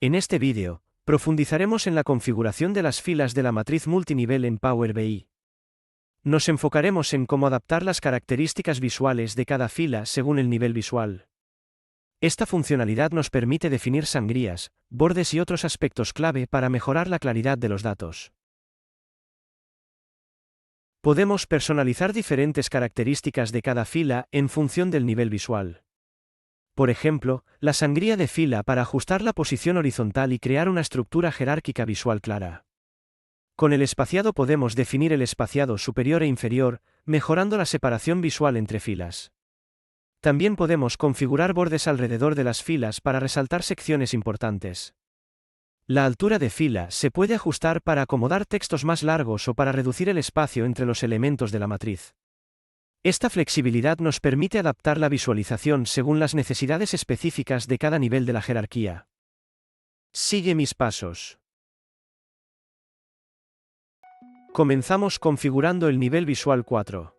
En este vídeo, profundizaremos en la configuración de las filas de la matriz multinivel en Power BI. Nos enfocaremos en cómo adaptar las características visuales de cada fila según el nivel visual. Esta funcionalidad nos permite definir sangrías, bordes y otros aspectos clave para mejorar la claridad de los datos. Podemos personalizar diferentes características de cada fila en función del nivel visual. Por ejemplo, la sangría de fila para ajustar la posición horizontal y crear una estructura jerárquica visual clara. Con el espaciado podemos definir el espaciado superior e inferior, mejorando la separación visual entre filas. También podemos configurar bordes alrededor de las filas para resaltar secciones importantes. La altura de fila se puede ajustar para acomodar textos más largos o para reducir el espacio entre los elementos de la matriz. Esta flexibilidad nos permite adaptar la visualización según las necesidades específicas de cada nivel de la jerarquía. Sigue mis pasos. Comenzamos configurando el nivel visual 4.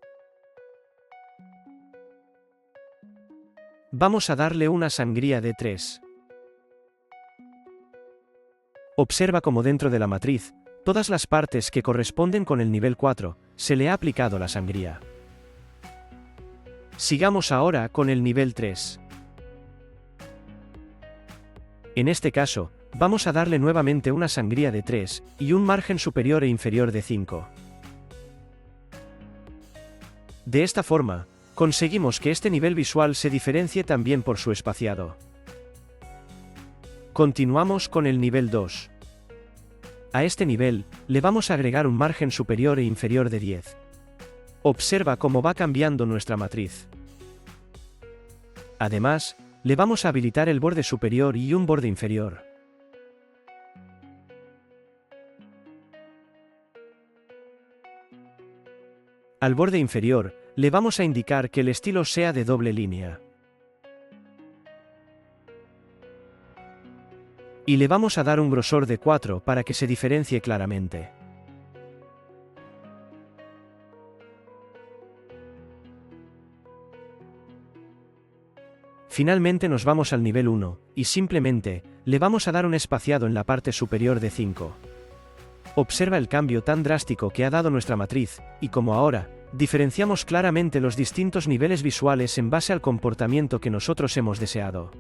Vamos a darle una sangría de 3. Observa cómo dentro de la matriz, todas las partes que corresponden con el nivel 4, se le ha aplicado la sangría. Sigamos ahora con el nivel 3. En este caso, vamos a darle nuevamente una sangría de 3, y un margen superior e inferior de 5. De esta forma, conseguimos que este nivel visual se diferencie también por su espaciado. Continuamos con el nivel 2. A este nivel, le vamos a agregar un margen superior e inferior de 10. Observa cómo va cambiando nuestra matriz. Además, le vamos a habilitar el borde superior y un borde inferior. Al borde inferior, le vamos a indicar que el estilo sea de doble línea. Y le vamos a dar un grosor de 4 para que se diferencie claramente. Finalmente nos vamos al nivel 1, y simplemente, le vamos a dar un espaciado en la parte superior de 5. Observa el cambio tan drástico que ha dado nuestra matriz, y como ahora, diferenciamos claramente los distintos niveles visuales en base al comportamiento que nosotros hemos deseado.